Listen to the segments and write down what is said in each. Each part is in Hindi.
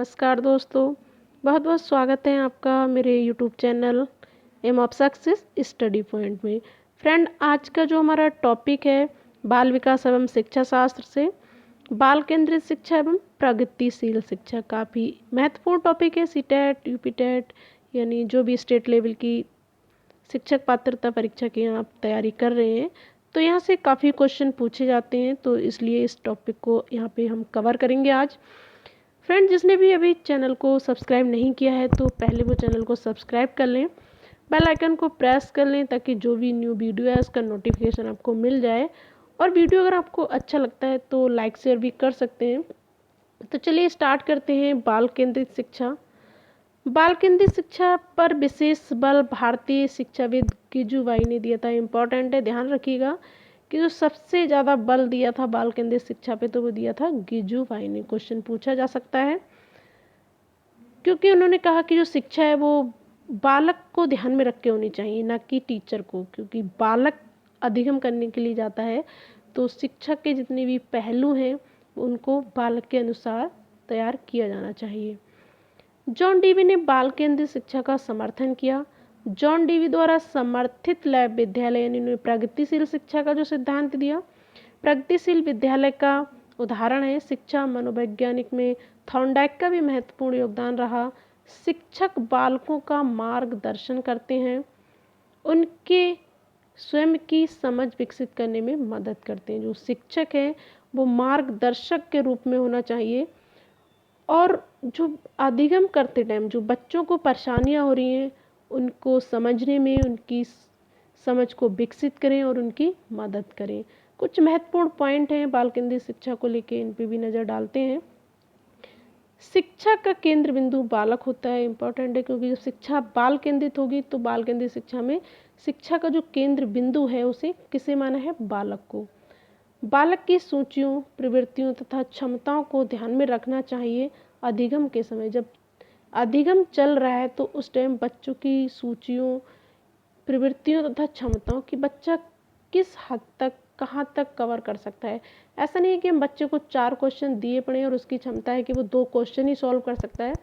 नमस्कार दोस्तों, बहुत बहुत स्वागत है आपका मेरे YouTube channel aim of success study point में। फ्रेंड, आज का जो हमारा टॉपिक है बाल विकास एवं शिक्षा शास्त्र से बाल केंद्रित शिक्षा एवं प्रगतिशील शिक्षा, काफ़ी महत्वपूर्ण टॉपिक है। सीटेट, यूपीटेट यानी जो भी स्टेट लेवल की शिक्षक पात्रता परीक्षा की आप तैयारी कर रहे हैं तो यहाँ से काफ़ी क्वेश्चन पूछे जाते हैं, तो इसलिए इस टॉपिक को यहाँ पे हम कवर करेंगे आज। फ्रेंड, जिसने भी अभी चैनल को सब्सक्राइब नहीं किया है तो पहले वो चैनल को सब्सक्राइब कर लें, बेल आइकन को प्रेस कर लें ताकि जो भी न्यू वीडियो है उसका नोटिफिकेशन आपको मिल जाए। और वीडियो अगर आपको अच्छा लगता है तो लाइक शेयर भी कर सकते हैं। तो चलिए स्टार्ट करते हैं। बाल केंद्रित शिक्षा। बाल केंद्रित शिक्षा पर विशेष बल भारतीय शिक्षाविद गिजुबाई ने दिया था। इम्पॉर्टेंट है, ध्यान रखिएगा कि जो सबसे ज़्यादा बल दिया था बाल केंद्रित शिक्षा पे तो वो दिया था गिजुबाई ने। क्वेश्चन पूछा जा सकता है क्योंकि उन्होंने कहा कि जो शिक्षा है वो बालक को ध्यान में रख के होनी चाहिए, ना कि टीचर को, क्योंकि बालक अधिगम करने के लिए जाता है तो शिक्षक के जितने भी पहलू हैं उनको बालक के अनुसार तैयार किया जाना चाहिए। जॉन डीवी ने बाल केंद्रित शिक्षा का समर्थन किया। जॉन डीवी द्वारा समर्थित लैब विद्यालय यानी प्रगतिशील शिक्षा का जो सिद्धांत दिया, प्रगतिशील विद्यालय का उदाहरण है शिक्षा मनोवैज्ञानिक में थॉर्नडाइक का भी महत्वपूर्ण योगदान रहा। शिक्षक बालकों का मार्गदर्शन करते हैं, उनके स्वयं की समझ विकसित करने में मदद करते हैं। जो शिक्षक है वो मार्गदर्शक के रूप में होना चाहिए और जो अधिगम करते टाइम जो बच्चों को परेशानियां हो रही हैं उनको समझने में उनकी समझ को विकसित करें और उनकी मदद करें। कुछ महत्वपूर्ण पॉइंट हैं बाल केंद्रित शिक्षा को लेके, इन पे भी नज़र डालते हैं। शिक्षा का केंद्र बिंदु बालक होता है। इम्पॉर्टेंट है क्योंकि जब शिक्षा बाल केंद्रित होगी तो बाल केंद्रित शिक्षा में शिक्षा का जो केंद्र बिंदु है उसे किसे माना है? बालक को। बालक की सूचियों, प्रवृत्तियों तथा क्षमताओं को ध्यान में रखना चाहिए। अधिगम के समय जब अधिगम चल रहा है तो उस टाइम बच्चों की सूचियों, प्रवृत्तियों तथा क्षमताओं की बच्चा किस हद तक, कहाँ तक कवर कर सकता है। ऐसा नहीं है कि हम बच्चे को 4 क्वेश्चन दिए पड़े और उसकी क्षमता है कि वो 2 क्वेश्चन ही सॉल्व कर सकता है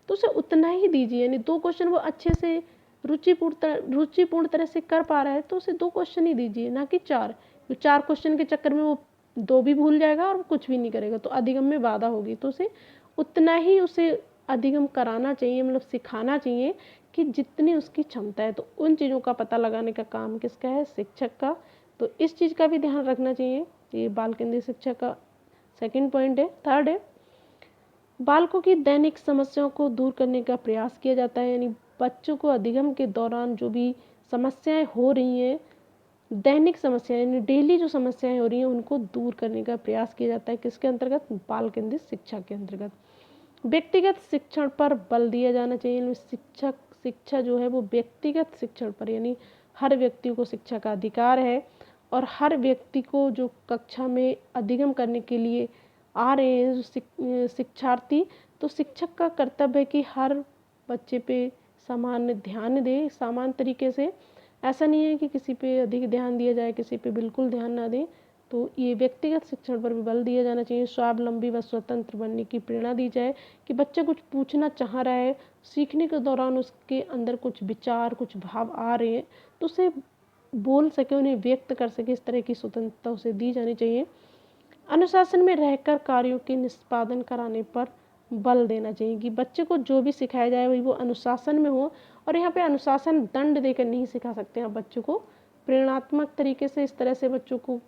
तो उसे उतना ही दीजिए। यानी 2 क्वेश्चन वो अच्छे से रुचिपूर्ण तरह से कर पा रहा है तो उसे 2 क्वेश्चन ही दीजिए, ना कि 4। 4 क्वेश्चन के चक्कर में वो 2 भी भूल जाएगा और कुछ भी नहीं करेगा तो अधिगम में बाधा होगी। तो उसे उतना ही उसे अधिगम कराना चाहिए, मतलब सिखाना चाहिए कि जितनी उसकी क्षमता है। तो उन चीज़ों का पता लगाने का काम किसका है? शिक्षक का। तो इस चीज़ का भी ध्यान रखना चाहिए। ये बाल केंद्रित शिक्षा का सेकंड पॉइंट है। थर्ड है बालकों की दैनिक समस्याओं को दूर करने का प्रयास किया जाता है। यानी बच्चों को अधिगम के दौरान जो भी समस्याएं हो रही हैं, दैनिक समस्याएं यानी डेली जो समस्याएं हो रही हैं उनको दूर करने का प्रयास किया जाता है। किसके अंतर्गत? बाल केंद्रित शिक्षा के अंतर्गत। व्यक्तिगत शिक्षण पर बल दिया जाना चाहिए। शिक्षा जो है वो व्यक्तिगत शिक्षण पर, यानी हर व्यक्ति को शिक्षा का अधिकार है और हर व्यक्ति को जो कक्षा में अधिगम करने के लिए आ रहे हैं जो शिक्षार्थी, तो शिक्षक का कर्तव्य है कि हर बच्चे पे समान ध्यान दे, समान तरीके से। ऐसा नहीं है कि किसी पे अधिक ध्यान दिया जाए, किसी पे बिल्कुल ध्यान ना दें। तो ये व्यक्तिगत शिक्षण पर भी बल दिया जाना चाहिए। स्वावलंबी व स्वतंत्र बनने की प्रेरणा दी जाए कि बच्चा कुछ पूछना चाह रहा है, सीखने के दौरान उसके अंदर कुछ विचार, कुछ भाव आ रहे हैं तो उसे बोल सके, उन्हें व्यक्त कर सके, इस तरह की स्वतंत्रता उसे दी जानी चाहिए। अनुशासन में रहकर कार्यों के निष्पादन कराने पर बल देना चाहिए कि बच्चे को जो भी सिखाया जाए वही वो अनुशासन में हो। और यहाँ पे अनुशासन दंड देकर नहीं सिखा सकते हैं। बच्चों को प्रेरणात्मक तरीके से इस तरह से बच्चों को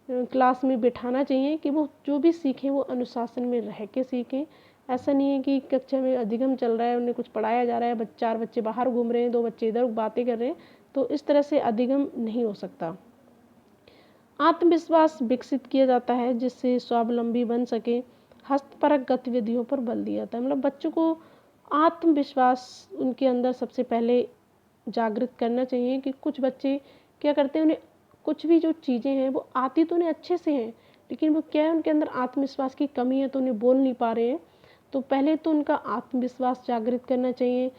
क्लास में बिठाना चाहिए कि वो जो भी सीखें वो अनुशासन में रह के सीखें। ऐसा नहीं है कि कक्षा में अधिगम चल रहा है, उन्हें कुछ पढ़ाया जा रहा है, 4 बच्चे बाहर घूम रहे हैं, 2 बच्चे इधर बातें कर रहे हैं, तो इस तरह से अधिगम नहीं हो सकता। आत्मविश्वास विकसित किया जाता है जिससे स्वावलंबी बन सके। हस्तपरक गतिविधियों पर बल दिया जाता है, मतलब बच्चों को आत्मविश्वास उनके अंदर सबसे पहले जागृत करना चाहिए। कि कुछ बच्चे क्या करते हैं, उन्हें कुछ भी जो चीज़ें हैं वो आती तो उन्हें अच्छे से हैं, लेकिन वो क्या है, उनके अंदर आत्मविश्वास की कमी है तो उन्हें बोल नहीं पा रहे हैं। तो पहले तो उनका आत्मविश्वास जागृत करना चाहिए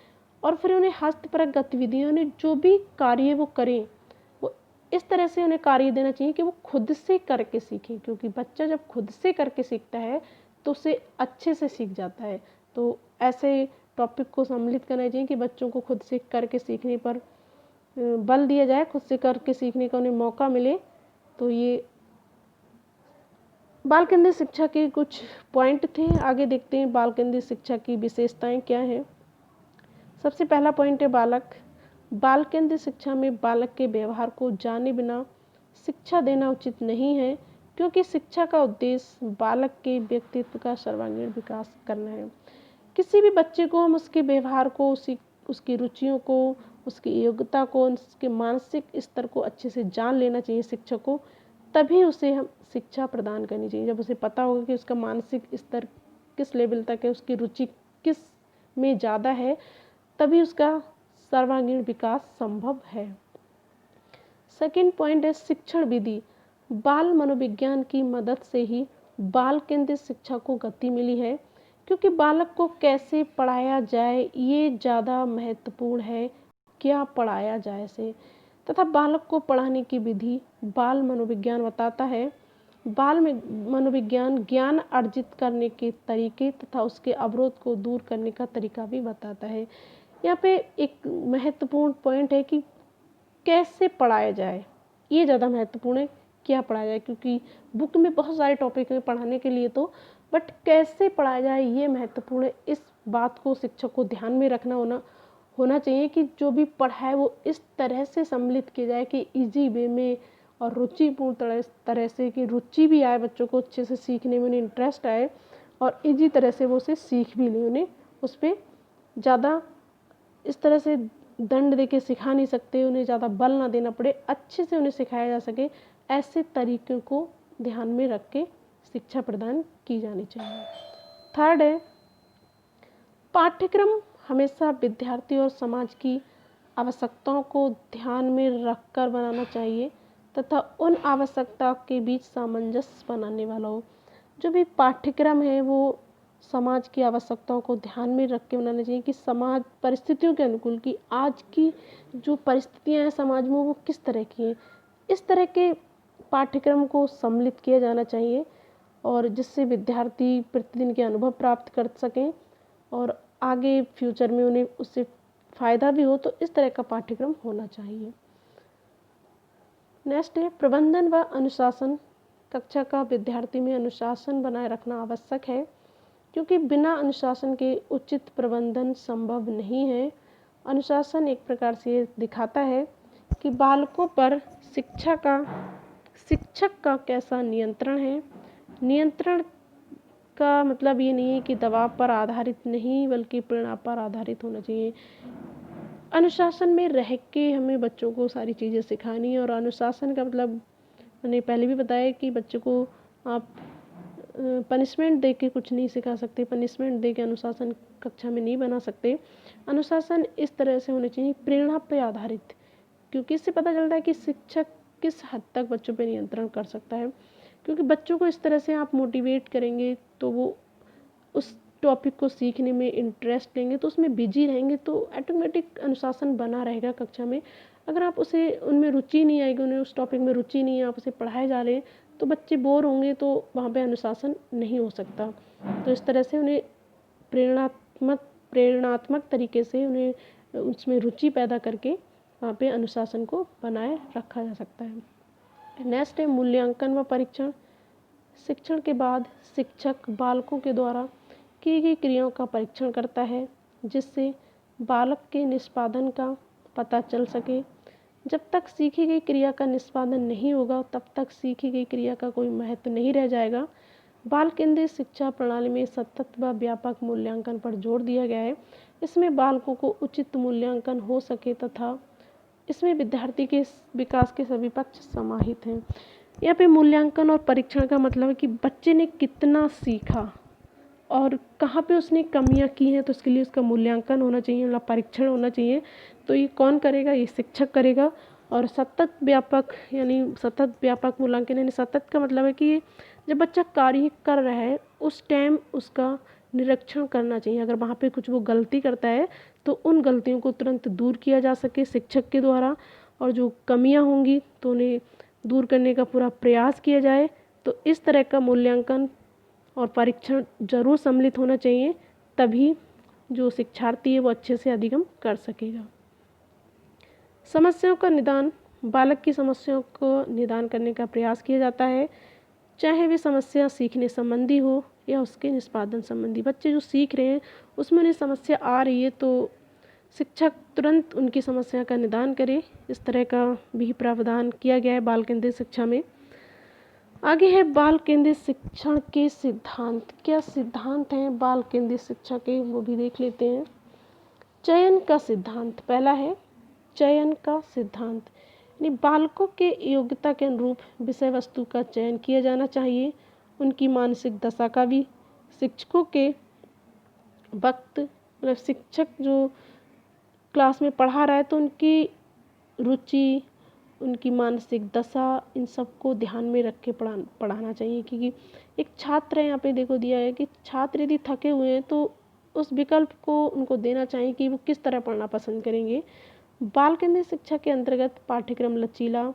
और फिर उन्हें हस्तपरक गतिविधियों ने जो भी कार्य वो करें वो इस तरह से उन्हें कार्य देना चाहिए कि वो खुद से करके सीखें। क्योंकि बच्चा जब खुद से करके सीखता है तो उसे अच्छे से सीख जाता है। तो ऐसे टॉपिक को सम्मिलित करना चाहिए कि बच्चों को खुद से करके सीखने पर बल दिया जाए, खुद से करके सीखने का उन्हें मौका मिले। तो ये बाल केंद्रित शिक्षा के कुछ पॉइंट थे। आगे देखते हैं बाल केंद्रित शिक्षा की विशेषताएं क्या हैं। सबसे पहला पॉइंट है बाल केंद्रित शिक्षा में बालक के व्यवहार को जाने बिना शिक्षा देना उचित नहीं है, क्योंकि शिक्षा का उद्देश्य बालक के व्यक्तित्व का सर्वांगीण विकास करना है। किसी भी बच्चे को हम उसके व्यवहार को, उसकी रुचियों को, उसकी योग्यता को, उसके मानसिक स्तर को अच्छे से जान लेना चाहिए शिक्षक को, तभी उसे हम शिक्षा प्रदान करनी चाहिए। जब उसे पता होगा कि उसका मानसिक स्तर किस लेवल तक है, उसकी रुचि किस में ज़्यादा है, तभी उसका सर्वांगीण विकास संभव है। सेकंड पॉइंट है शिक्षण विधि। बाल मनोविज्ञान की मदद से ही बाल केंद्रित शिक्षा को गति मिली है, क्योंकि बालक को कैसे पढ़ाया जाए ये ज़्यादा महत्वपूर्ण है क्या पढ़ाया जाए से, तथा बालक को पढ़ाने की विधि बाल मनोविज्ञान बताता है। बाल मनोविज्ञान ज्ञान अर्जित करने के तरीके तथा उसके अवरोध को दूर करने का तरीका भी बताता है। यहाँ पे एक महत्वपूर्ण पॉइंट है कि कैसे पढ़ाया जाए, ये ज़्यादा महत्वपूर्ण है क्या पढ़ाया जाए, क्योंकि बुक में बहुत सारे टॉपिक हैं पढ़ाने के लिए तो, बट कैसे पढ़ाया जाए ये महत्वपूर्ण है। इस बात को शिक्षक को ध्यान में रखना होना चाहिए कि जो भी पढ़ाए वो इस तरह से सम्मिलित किया जाए कि इजी वे में और रुचिपूर्ण तरह से, कि रुचि भी आए बच्चों को अच्छे से सीखने में, उन्हें इंटरेस्ट आए और इजी तरह से वो उसे सीख भी लें। उन्हें उस पर ज़्यादा इस तरह से दंड दे के सिखा नहीं सकते, उन्हें ज़्यादा बल ना देना पड़े, अच्छे से उन्हें सिखाया जा सके, ऐसे तरीक़ों को ध्यान में रख के शिक्षा प्रदान की जानी चाहिए। थर्ड है पाठ्यक्रम हमेशा विद्यार्थी और समाज की आवश्यकताओं को ध्यान में रखकर बनाना चाहिए तथा उन आवश्यकताओं के बीच सामंजस्य बनाने वाला हो। जो भी पाठ्यक्रम है वो समाज की आवश्यकताओं को ध्यान में रख के बनाना चाहिए कि समाज परिस्थितियों के अनुकूल, कि आज की जो परिस्थितियां हैं समाज में वो किस तरह की हैं, इस तरह के पाठ्यक्रम को सम्मिलित किया जाना चाहिए और जिससे विद्यार्थी प्रतिदिन के अनुभव प्राप्त कर सकें और आगे फ्यूचर में उन्हें उससे फ़ायदा भी हो। तो इस तरह का पाठ्यक्रम होना चाहिए। नेक्स्ट है प्रबंधन व अनुशासन। कक्षा का विद्यार्थी में अनुशासन बनाए रखना आवश्यक है, क्योंकि बिना अनुशासन के उचित प्रबंधन संभव नहीं है। अनुशासन एक प्रकार से ये दिखाता है कि बालकों पर शिक्षक का कैसा नियंत्रण है। नियंत्रण का मतलब ये नहीं है कि दबाव पर आधारित नहीं, बल्कि प्रेरणा पर आधारित होना चाहिए। अनुशासन में रह के हमें बच्चों को सारी चीज़ें सिखानी है और अनुशासन का मतलब मैंने पहले भी बताया कि बच्चों को आप पनिशमेंट दे के कुछ नहीं सिखा सकते, पनिशमेंट दे के अनुशासन कक्षा में नहीं बना सकते। अनुशासन इस तरह से होना चाहिए प्रेरणा पर आधारित, क्योंकि इससे पता चलता है कि शिक्षक किस हद तक बच्चों पर नियंत्रण कर सकता है। क्योंकि बच्चों को इस तरह से आप मोटिवेट करेंगे तो वो उस टॉपिक को सीखने में इंटरेस्ट लेंगे, तो उसमें बिजी रहेंगे, तो ऑटोमेटिक अनुशासन बना रहेगा कक्षा में। अगर आप उसे उनमें रुचि नहीं आएगी, उन्हें उस टॉपिक में रुचि नहीं है, आप उसे पढ़ाए जा रहे हैं तो बच्चे बोर होंगे, तो वहाँ पे अनुशासन नहीं हो सकता। तो इस तरह से उन्हें प्रेरणात्मक तरीके से उन्हें उसमें रुचि पैदा करके वहाँ पे अनुशासन को बनाए रखा जा सकता है। नेक्स्ट है मूल्यांकन व परीक्षण। शिक्षण के बाद शिक्षक बालकों के द्वारा की गई क्रियाओं का परीक्षण करता है, जिससे बालक के निष्पादन का पता चल सके। जब तक सीखी गई क्रिया का निष्पादन नहीं होगा तब तक सीखी गई क्रिया का कोई महत्व नहीं रह जाएगा। बाल केंद्रित शिक्षा प्रणाली में सतत व व्यापक मूल्यांकन पर जोर दिया गया है। इसमें बालकों को उचित मूल्यांकन हो सके तथा इसमें विद्यार्थी के विकास के सभी पक्ष समाहित हैं। यहाँ पे मूल्यांकन और परीक्षण का मतलब है कि बच्चे ने कितना सीखा और कहाँ पे उसने कमियां की हैं, तो इसके लिए उसका मूल्यांकन होना चाहिए, मतलब परीक्षण होना चाहिए। तो ये कौन करेगा? ये शिक्षक करेगा। और सतत व्यापक मूल्यांकन, यानी सतत का मतलब है कि जब बच्चा कार्य कर रहा है उस टाइम उसका निरीक्षण करना चाहिए। अगर वहाँ पे कुछ वो गलती करता है तो उन गलतियों को तुरंत दूर किया जा सके शिक्षक के द्वारा, और जो कमियाँ होंगी तो उन्हें दूर करने का पूरा प्रयास किया जाए। तो इस तरह का मूल्यांकन और परीक्षण जरूर सम्मिलित होना चाहिए, तभी जो शिक्षार्थी है वो अच्छे से अधिगम कर सकेगा। समस्याओं का निदान, बालक की समस्याओं को निदान करने का प्रयास किया जाता है, चाहे वे समस्या सीखने संबंधी हो या उसके निष्पादन संबंधी। बच्चे जो सीख रहे हैं उसमें उन्हें समस्या आ रही है तो शिक्षक तुरंत उनकी समस्या का निदान करे, इस तरह का भी प्रावधान किया गया है बाल केंद्रित शिक्षा में। आगे है बाल केंद्रित शिक्षण के सिद्धांत। क्या सिद्धांत हैं बाल केंद्रित शिक्षा के, वो भी देख लेते हैं। चयन का सिद्धांत, पहला है चयन का सिद्धांत, यानी बालकों के योग्यता के अनुरूप विषय वस्तु का चयन किया जाना चाहिए। उनकी मानसिक दशा का भी, शिक्षकों के वक्त, मतलब शिक्षक जो क्लास में पढ़ा रहा है तो उनकी रुचि, उनकी मानसिक दशा, इन सबको ध्यान में रख के पढ़ाना चाहिए। क्योंकि एक छात्र है, यहाँ पे देखो दिया है कि छात्र यदि थके हुए हैं तो उस विकल्प को उनको देना चाहिए कि वो किस तरह पढ़ना पसंद करेंगे। बाल केंद्रित शिक्षा के अंतर्गत पाठ्यक्रम लचीला,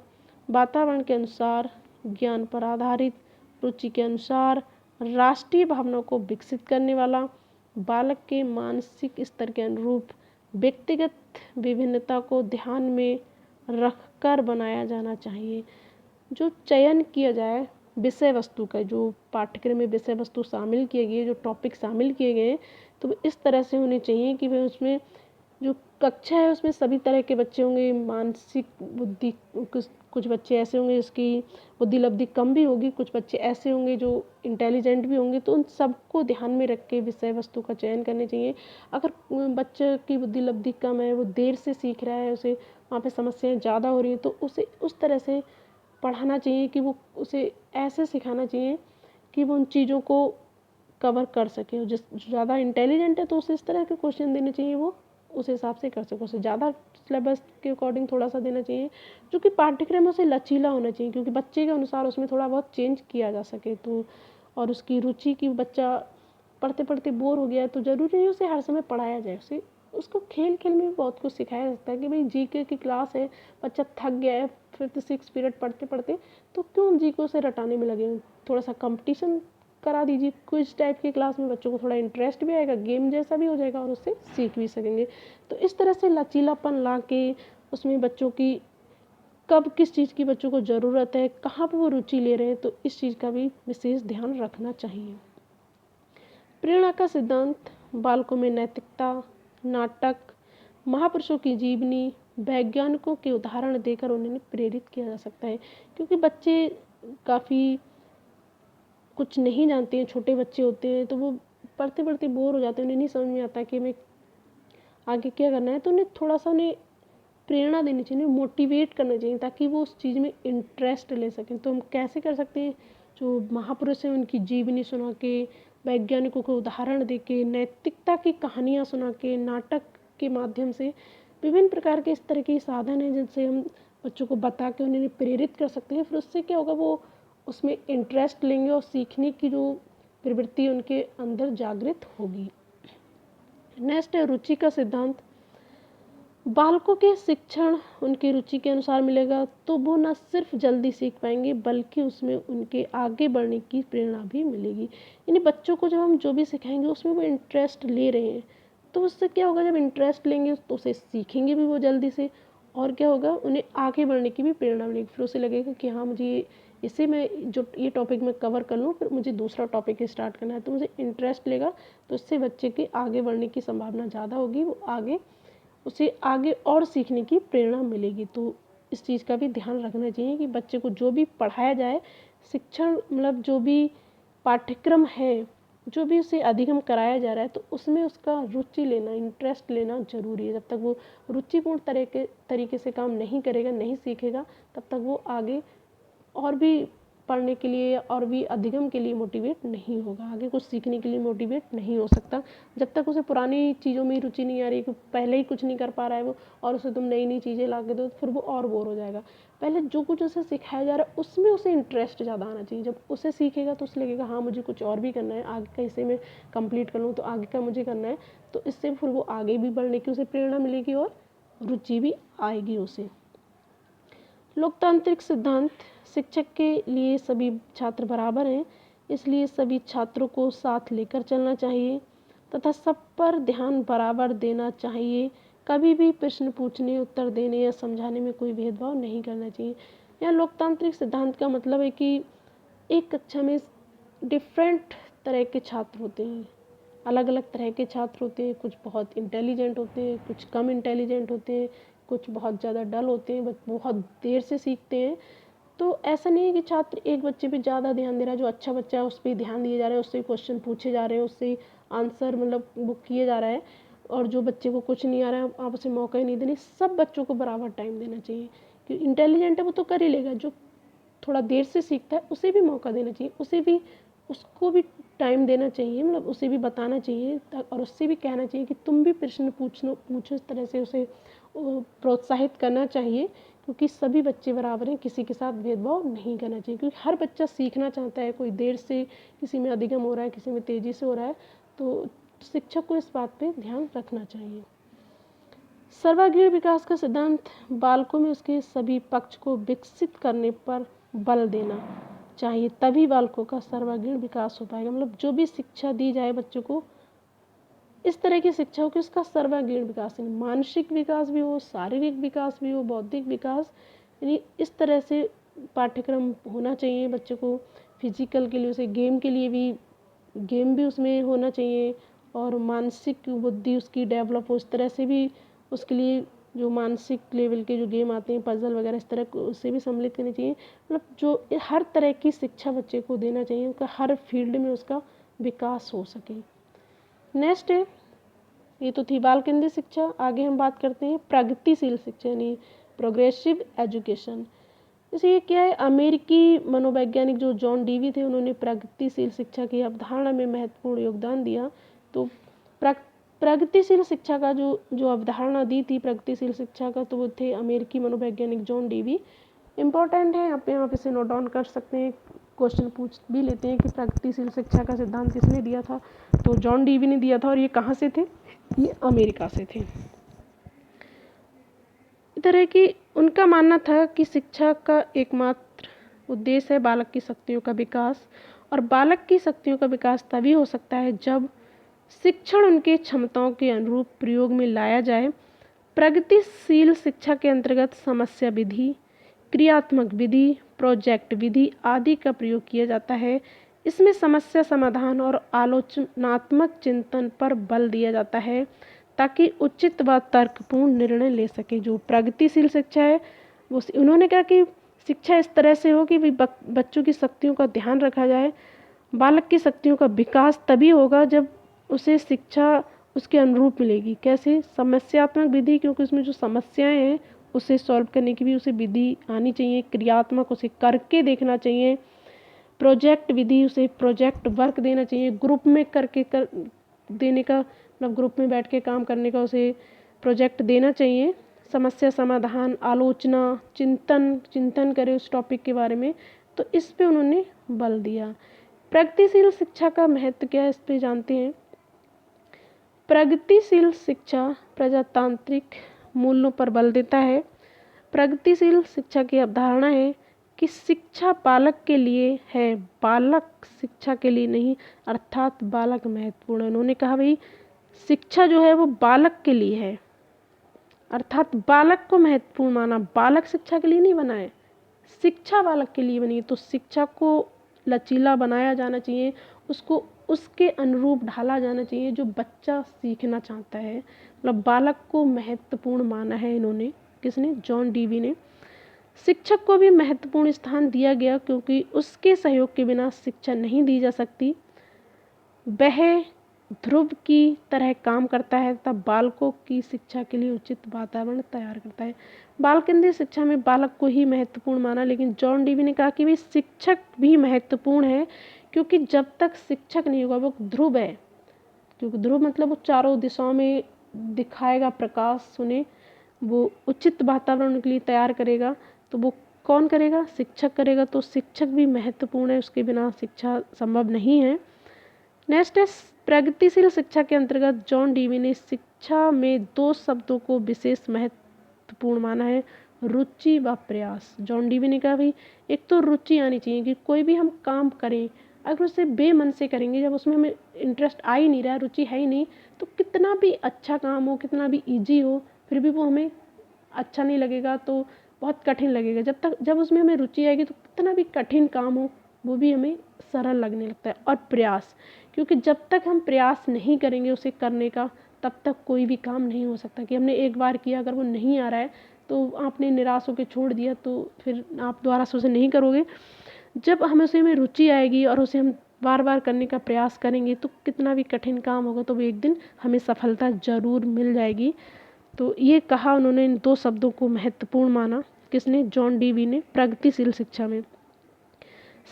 वातावरण के अनुसार, ज्ञान पर आधारित, रुचि के अनुसार, राष्ट्रीय भावनाओं को विकसित करने वाला, बालक के मानसिक स्तर के अनुरूप, व्यक्तिगत विभिन्नता को ध्यान में रखकर बनाया जाना चाहिए। जो चयन किया जाए विषय वस्तु का, जो पाठ्यक्रम में विषय वस्तु शामिल किए गए, जो टॉपिक शामिल किए गए, तो इस तरह से होने चाहिए कि वह उसमें जो कक्षा है उसमें सभी तरह के बच्चे होंगे। मानसिक बुद्धि, कुछ बच्चे ऐसे होंगे जिसकी बुद्धि लब्धि कम भी होगी, कुछ बच्चे ऐसे होंगे जो इंटेलिजेंट भी होंगे, तो उन सबको ध्यान में रख के विषय वस्तु का चयन करने चाहिए। अगर बच्चे की बुद्धि लब्धि कम है, वो देर से सीख रहा है, उसे वहाँ पे समस्याएं ज़्यादा हो रही है, तो उसे उस तरह से पढ़ाना चाहिए कि वो उसे ऐसे सिखाना चाहिए कि वो उन चीज़ों को कवर कर सके। जिस ज़्यादा इंटेलिजेंट है तो उसे इस तरह के क्वेश्चन देने चाहिए वो उस हिसाब से कर सके। उसे ज़्यादा सिलेबस के अकॉर्डिंग थोड़ा सा देना चाहिए, जो कि पाठ्यक्रम उसे लचीला होना चाहिए, क्योंकि बच्चे के अनुसार उसमें थोड़ा बहुत चेंज किया जा सके। तो और उसकी रुचि की, बच्चा पढ़ते पढ़ते बोर हो गया है तो ज़रूरी नहीं उसे हर समय पढ़ाया जाए, उसे उसको खेल खेल में भी बहुत कुछ सिखाया जा सकता है। कि भाई जीके की क्लास है, बच्चा थक गया है 5th-6th पीरियड पढ़ते पढ़ते, तो क्यों जीके से रटाने में लगे, थोड़ा सा कंपटीशन करा दीजिए। क्विज टाइप की क्लास में बच्चों को थोड़ा इंटरेस्ट भी आएगा, गेम जैसा भी हो जाएगा और उससे सीख भी सकेंगे। तो इस तरह से लचीलापन ला के उसमें बच्चों की कब किस चीज़ की बच्चों को ज़रूरत है, कहाँ पर वो रुचि ले रहे हैं, तो इस चीज़ का भी विशेष ध्यान रखना चाहिए। प्रेरणा का सिद्धांत, बालकों में नैतिकता, नाटक, महापुरुषों की जीवनी, वैज्ञानिकों के उदाहरण देकर उन्हें प्रेरित किया जा सकता है। क्योंकि बच्चे काफ़ी कुछ नहीं जानते हैं, छोटे बच्चे होते हैं, तो वो पढ़ते पढ़ते बोर हो जाते हैं, उन्हें नहीं समझ में आता कि हमें आगे क्या करना है। तो उन्हें थोड़ा सा उन्हें प्रेरणा देनी चाहिए, मोटिवेट करना चाहिए, ताकि वो उस चीज़ में इंटरेस्ट ले सकें। तो हम कैसे कर सकते हैं, जो महापुरुष हैं उनकी जीवनी सुना के, वैज्ञानिकों को उदाहरण दे के, नैतिकता की कहानियाँ सुना के, नाटक के माध्यम से, विभिन्न प्रकार के इस तरह के साधन हैं जिनसे हम बच्चों को बता के उन्हें प्रेरित कर सकते हैं। फिर उससे क्या होगा, वो उसमें इंटरेस्ट लेंगे और सीखने की जो प्रवृत्ति उनके अंदर जागृत होगी। नेक्स्ट है रुचि का सिद्धांत। बालकों के शिक्षण उनकी रुचि के अनुसार मिलेगा तो वो न सिर्फ जल्दी सीख पाएंगे बल्कि उसमें उनके आगे बढ़ने की प्रेरणा भी मिलेगी। यानी बच्चों को जब हम जो भी सिखाएंगे उसमें वो इंटरेस्ट ले रहे हैं, तो उससे क्या होगा, जब इंटरेस्ट लेंगे तो उसे सीखेंगे भी वो जल्दी से, और क्या होगा, उन्हें आगे बढ़ने की भी प्रेरणा मिलेगी। फिर उसे लगेगा कि हाँ, मुझे इसे मैं जो ये टॉपिक मैं कवर कर लूँ, फिर मुझे दूसरा टॉपिक स्टार्ट करना है, तो मुझे इंटरेस्ट लेगा, तो इससे बच्चे के आगे बढ़ने की संभावना ज़्यादा होगी, वो आगे उसे आगे और सीखने की प्रेरणा मिलेगी। तो इस चीज़ का भी ध्यान रखना चाहिए कि बच्चे को जो भी पढ़ाया जाए, शिक्षण मतलब जो भी पाठ्यक्रम है, जो भी उसे अधिगम कराया जा रहा है, तो उसमें उसका रुचि लेना, इंटरेस्ट लेना ज़रूरी है। जब तक वो रुचिपूर्ण तरीके से काम नहीं करेगा, नहीं सीखेगा, तब तक वो आगे और भी पढ़ने के लिए और भी अधिगम के लिए मोटिवेट नहीं होगा, आगे कुछ सीखने के लिए मोटिवेट नहीं हो सकता। जब तक उसे पुरानी चीज़ों में रुचि नहीं आ रही, कि पहले ही कुछ नहीं कर पा रहा है वो, और उसे तुम नई नई चीज़ें ला के दो, फिर वो और बोर हो जाएगा। पहले जो कुछ उसे सिखाया जा रहा है उसमें उसे इंटरेस्ट ज़्यादा आना चाहिए। जब उसे सीखेगा तो उसे लगेगा हाँ, मुझे कुछ और भी करना है, आगे का इसे मैं कंप्लीट कर लूँ तो आगे का मुझे करना है, तो इससे फिर वो आगे भी बढ़ने की उसे प्रेरणा मिलेगी और रुचि भी आएगी उसे। लोकतांत्रिक सिद्धांत, शिक्षक के लिए सभी छात्र बराबर हैं, इसलिए सभी छात्रों को साथ लेकर चलना चाहिए। तथा सब पर ध्यान बराबर देना चाहिए। कभी भी प्रश्न पूछने, उत्तर देने या समझाने में कोई भेदभाव नहीं करना चाहिए। यह लोकतांत्रिक सिद्धांत का मतलब है कि एक कक्षा में डिफरेंट तरह के छात्र होते हैं, अलग अलग तरह के छात्र होते हैं। कुछ बहुत इंटेलिजेंट होते हैं, कुछ कम इंटेलिजेंट होते हैं, कुछ बहुत ज़्यादा डल होते हैं, बहुत देर से सीखते हैं। तो ऐसा नहीं है कि छात्र एक बच्चे पे ज़्यादा ध्यान दे रहा है, जो अच्छा बच्चा है उस पर ध्यान दिए जा रहे हैं, उससे क्वेश्चन पूछे जा रहे हैं, उससे आंसर मतलब बुक किए जा रहा है, और जो बच्चे को कुछ नहीं आ रहा है आप उसे मौका ही नहीं देने। सब बच्चों को बराबर टाइम देना चाहिए। कि इंटेलिजेंट है वो तो कर ही लेगा, जो थोड़ा देर से सीखता है उसे भी मौका देना चाहिए, उसको भी टाइम देना चाहिए, मतलब उसे भी बताना चाहिए और उससे भी कहना चाहिए कि तुम भी प्रश्न पूछो। इस तरह से उसे प्रोत्साहित करना चाहिए, क्योंकि सभी बच्चे बराबर हैं, किसी के साथ भेदभाव नहीं करना चाहिए। क्योंकि हर बच्चा सीखना चाहता है, कोई देर से, किसी में अधिगम हो रहा है, किसी में तेज़ी से हो रहा है। तो शिक्षक को इस बात पे ध्यान रखना चाहिए। सर्वांगीण विकास का सिद्धांत बालकों में उसके सभी पक्ष को विकसित करने पर बल देना चाहिए, तभी बालकों का सर्वांगीण विकास हो पाएगा। मतलब जो भी शिक्षा दी जाए बच्चों को, इस तरह की शिक्षा हो कि उसका सर्वांगीण विकास, यानी मानसिक विकास भी हो, शारीरिक विकास भी हो, बौद्धिक विकास, यानी इस तरह से पाठ्यक्रम होना चाहिए बच्चों को। फिजिकल के लिए उसे गेम के लिए भी, गेम भी उसमें होना चाहिए, और मानसिक बुद्धि उसकी डेवलप हो, इस तरह से भी उसके लिए जो मानसिक लेवल के जो गेम आते हैं, पजल वगैरह, इस तरह को उससे भी सम्मिलित करनी चाहिए। मतलब जो हर तरह की शिक्षा बच्चे को देना चाहिए, उनका हर फील्ड में उसका विकास हो सके। नेक्स्ट है, ये तो थी बाल केंद्रित शिक्षा। आगे हम बात करते हैं प्रगतिशील शिक्षा, यानी प्रोग्रेसिव एजुकेशन। जैसे ये क्या है, अमेरिकी मनोवैज्ञानिक जो जॉन डीवी थे, उन्होंने प्रगतिशील शिक्षा की अवधारणा में महत्वपूर्ण योगदान दिया। तो प्रगतिशील शिक्षा का जो अवधारणा दी थी प्रगतिशील शिक्षा का, तो वो थे अमेरिकी मनोवैज्ञानिक जॉन डीवी। इम्पोर्टेंट है, यहाँ पे आप इसे नोट डाउन कर सकते हैं। क्वेश्चन पूछ भी लेते हैं कि प्रगतिशील शिक्षा का सिद्धांत किसने दिया था, तो जॉन डीवी ने दिया था। और ये कहाँ से थे, ये अमेरिका से थे। इधर है कि उनका मानना था कि शिक्षा का एकमात्र उद्देश्य है बालक की शक्तियों का विकास, और बालक की शक्तियों का विकास तभी हो सकता है जब शिक्षण उनके क्षमताओं के अनुरूप प्रयोग में लाया जाए। प्रगतिशील शिक्षा के अंतर्गत समस्या विधि, क्रियात्मक विधि, प्रोजेक्ट विधि आदि का प्रयोग किया जाता है। इसमें समस्या समाधान और आलोचनात्मक चिंतन पर बल दिया जाता है, ताकि उचित व तर्कपूर्ण निर्णय ले सके। जो प्रगतिशील शिक्षा है वो उन्होंने कहा कि शिक्षा इस तरह से हो कि बच्चों की शक्तियों का ध्यान रखा जाए। बालक की शक्तियों का विकास तभी होगा जब उसे शिक्षा उसके अनुरूप मिलेगी। कैसे, समस्यात्मक विधि, क्योंकि उसमें जो समस्याएं हैं उसे सॉल्व करने की भी उसे विधि आनी चाहिए। क्रियात्मक, उसे करके देखना चाहिए। प्रोजेक्ट विधि, उसे प्रोजेक्ट वर्क देना चाहिए, ग्रुप में करके देने का, मतलब ग्रुप में बैठ के काम करने का उसे प्रोजेक्ट देना चाहिए। समस्या समाधान, आलोचना, चिंतन करे उस टॉपिक के बारे में। तो इस पे उन्होंने बल दिया। प्रगतिशील शिक्षा का महत्व क्या है, इस पे जानते हैं। प्रगतिशील शिक्षा प्रजातांत्रिक मूल्यों पर बल देता है। प्रगतिशील शिक्षा की अवधारणा है कि शिक्षा बालक के लिए है, बालक शिक्षा के लिए नहीं, अर्थात बालक महत्वपूर्ण है। उन्होंने कहा भाई शिक्षा जो है वो बालक के लिए है, अर्थात बालक को महत्वपूर्ण माना। बालक शिक्षा के लिए नहीं बना है, शिक्षा बालक के लिए बनी है। तो शिक्षा को लचीला बनाया जाना चाहिए, उसको उसके अनुरूप ढाला जाना चाहिए जो बच्चा सीखना चाहता है। मतलब बालक को महत्वपूर्ण माना है इन्होंने, किसने, जॉन डीवी ने। शिक्षक को भी महत्वपूर्ण स्थान दिया गया, क्योंकि उसके सहयोग के बिना शिक्षा नहीं दी जा सकती। वह ध्रुव की तरह काम करता है तथा बालकों की शिक्षा के लिए उचित वातावरण तैयार करता है। बाल केंद्रीय शिक्षा में बालक को ही महत्वपूर्ण माना, लेकिन जॉन डीवी ने कहा कि भी शिक्षक भी महत्वपूर्ण है, क्योंकि जब तक शिक्षक नहीं होगा, वो ध्रुव है, क्योंकि ध्रुव मतलब वो चारों दिशाओं में दिखाएगा प्रकाश, सुने, वो उचित वातावरण के लिए तैयार करेगा। तो वो कौन करेगा, शिक्षक करेगा। तो शिक्षक भी महत्वपूर्ण है, उसके बिना शिक्षा संभव नहीं है। नेक्स्ट है, प्रगतिशील शिक्षा के अंतर्गत जॉन डीवी ने शिक्षा में दो शब्दों को विशेष महत्वपूर्ण माना है, रुचि व प्रयास। जॉन डीवी ने कहा भाई एक तो रुचि आनी चाहिए कि कोई भी हम काम करें, अगर उसे बेमन से करेंगे, जब उसमें हमें इंटरेस्ट आ ही नहीं रहा है, रुचि है ही नहीं, तो कितना भी अच्छा काम हो, कितना भी ईजी हो, फिर भी वो हमें अच्छा नहीं लगेगा, तो बहुत कठिन लगेगा। जब उसमें हमें रुचि आएगी तो कितना भी कठिन काम हो वो भी हमें सरल लगने लगता है। और प्रयास, क्योंकि जब तक हम प्रयास नहीं करेंगे उसे करने का, तब तक कोई भी काम नहीं हो सकता। कि हमने एक बार किया, अगर वो नहीं आ रहा है तो आपने निराश होकर छोड़ दिया, तो फिर आप दोबारा से उसे नहीं करोगे। जब हमें उसे में रुचि आएगी और उसे हम बार बार करने का प्रयास करेंगे, तो कितना भी कठिन काम होगा तो वो एक दिन हमें सफलता ज़रूर मिल जाएगी। तो ये कहा उन्होंने, इन 2 शब्दों को महत्वपूर्ण माना। किसने? जॉन डीवी ने, प्रगतिशील शिक्षा में।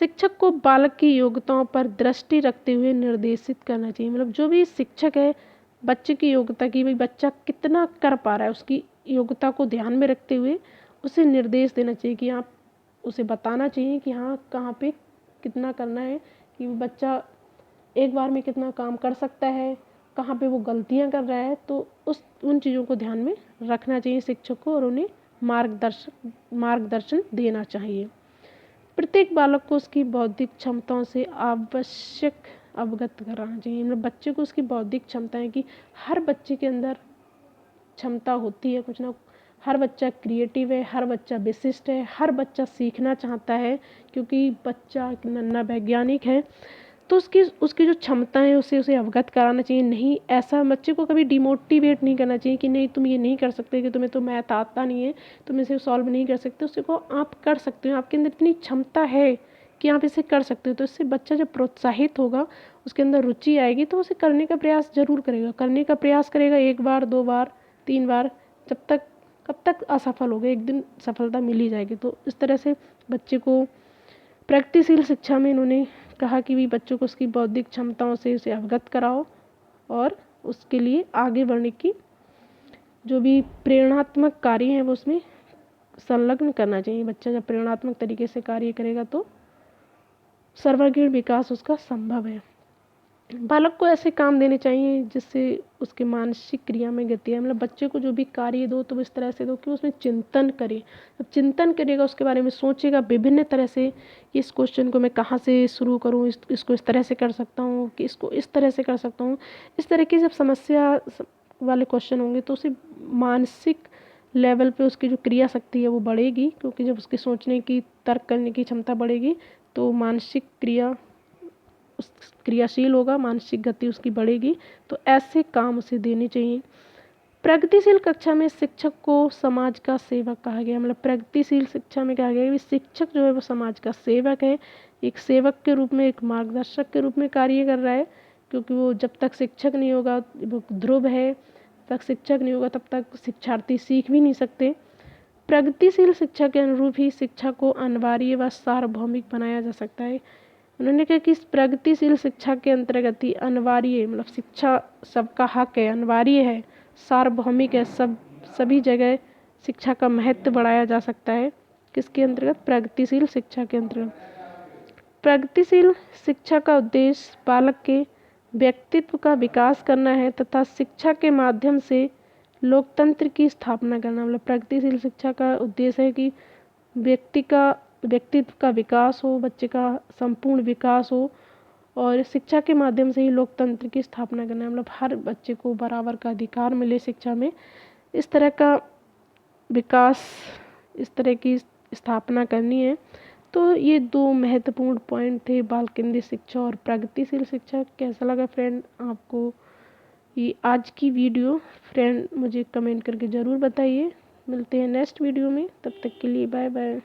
शिक्षक को बालक की योग्यताओं पर दृष्टि रखते हुए निर्देशित करना चाहिए। मतलब जो भी शिक्षक है, बच्चे की योग्यता की, भाई बच्चा कितना कर पा रहा है, उसकी योग्यता को ध्यान में रखते हुए उसे निर्देश देना चाहिए। कि आप उसे बताना चाहिए कि हाँ कहाँ पे कितना करना है, कि बच्चा एक बार में कितना काम कर सकता है, कहाँ पे वो गलतियाँ कर रहा है। तो उन चीज़ों को ध्यान में रखना चाहिए शिक्षक को, और उन्हें मार्गदर्शन देना चाहिए। प्रत्येक बालक को उसकी बौद्धिक क्षमताओं से आवश्यक अवगत कराना चाहिए। मतलब बच्चे को उसकी बौद्धिक क्षमताएं, कि हर बच्चे के अंदर क्षमता होती है कुछ ना। हर बच्चा क्रिएटिव है, हर बच्चा विशिष्ट है, हर बच्चा सीखना चाहता है, क्योंकि बच्चा एक नन्हा वैज्ञानिक है। तो उसकी उसकी जो क्षमता है उसे अवगत कराना चाहिए। नहीं, ऐसा बच्चे को कभी डिमोटिवेट नहीं करना चाहिए कि नहीं तुम ये नहीं कर सकते, कि तुम्हें तो मैथ आता नहीं है, तुम इसे सॉल्व नहीं कर सकते। उसको आप कर सकते हो, आपके अंदर इतनी क्षमता है कि आप इसे कर सकते हो। तो इससे बच्चा जब प्रोत्साहित होगा, उसके अंदर रुचि आएगी, तो उसे करने का प्रयास जरूर करेगा। करने का प्रयास करेगा 1 बार 2 बार 3 बार, कब तक असफल होगा, एक दिन सफलता मिल ही जाएगी। तो इस तरह से बच्चे को प्रगतिशील शिक्षा में इन्होंने कहा कि भी बच्चों को उसकी बौद्धिक क्षमताओं से उसे अवगत कराओ, और उसके लिए आगे बढ़ने की जो भी प्रेरणात्मक कार्य हैं वो उसमें संलग्न करना चाहिए। बच्चा जब प्रेरणात्मक तरीके से कार्य करेगा तो सर्वांगीण विकास उसका संभव है। बालक को ऐसे काम देने चाहिए जिससे उसके मानसिक क्रिया में गति है। मतलब बच्चे को जो भी कार्य दो तो इस तरह से दो कि उसमें चिंतन करे। जब चिंतन करेगा, उसके बारे में सोचेगा विभिन्न तरह से, कि इस क्वेश्चन को मैं कहाँ से शुरू करूँ, इसको इस तरह से कर सकता हूँ, कि इसको इस तरह से कर सकता हूँ। इस तरह की जब समस्या वाले क्वेश्चन होंगे तो उसे मानसिक लेवल पे उसकी जो क्रिया शक्ति है वो बढ़ेगी, क्योंकि जब उसकी सोचने की, तर्क करने की क्षमता बढ़ेगी तो मानसिक क्रिया उस क्रियाशील होगा, मानसिक गति उसकी बढ़ेगी। तो ऐसे काम उसे देने चाहिए। प्रगतिशील कक्षा में शिक्षक को समाज का सेवक कहा गया। मतलब प्रगतिशील शिक्षा में कहा गया कि शिक्षक जो है वो समाज का सेवक है। एक सेवक के रूप में, एक मार्गदर्शक के रूप में कार्य कर रहा है, क्योंकि वो जब तक शिक्षक नहीं होगा, वो ध्रुव है, तक शिक्षक नहीं होगा तब तक शिक्षार्थी सीख भी नहीं सकते। प्रगतिशील शिक्षा के अनुरूप ही शिक्षा को अनिवार्य व सार्वभौमिक बनाया जा सकता है। उन्होंने कहा कि इस प्रगतिशील शिक्षा के अंतर्गत ही अनिवार्य, मतलब शिक्षा सबका हक है, अनिवार्य है, सार्वभौमिक है, सभी जगह शिक्षा का महत्व बढ़ाया जा सकता है। किसके अंतर्गत? प्रगतिशील शिक्षा के अंतर्गत। प्रगतिशील शिक्षा का उद्देश्य बालक के व्यक्तित्व का विकास करना है तथा शिक्षा के माध्यम से लोकतंत्र की स्थापना करना। मतलब प्रगतिशील शिक्षा का उद्देश्य है कि व्यक्तित्व का विकास हो, बच्चे का संपूर्ण विकास हो, और शिक्षा के माध्यम से ही लोकतंत्र की स्थापना करना है। मतलब हर बच्चे को बराबर का अधिकार मिले शिक्षा में, इस तरह का विकास, इस तरह की स्थापना करनी है। तो ये 2 महत्वपूर्ण पॉइंट थे, बाल केंद्रित शिक्षा और प्रगतिशील शिक्षा। कैसा लगा फ्रेंड आपको ये आज की वीडियो? फ्रेंड मुझे कमेंट करके ज़रूर बताइए। मिलते हैं नेक्स्ट वीडियो में, तब तक के लिए बाय बाय।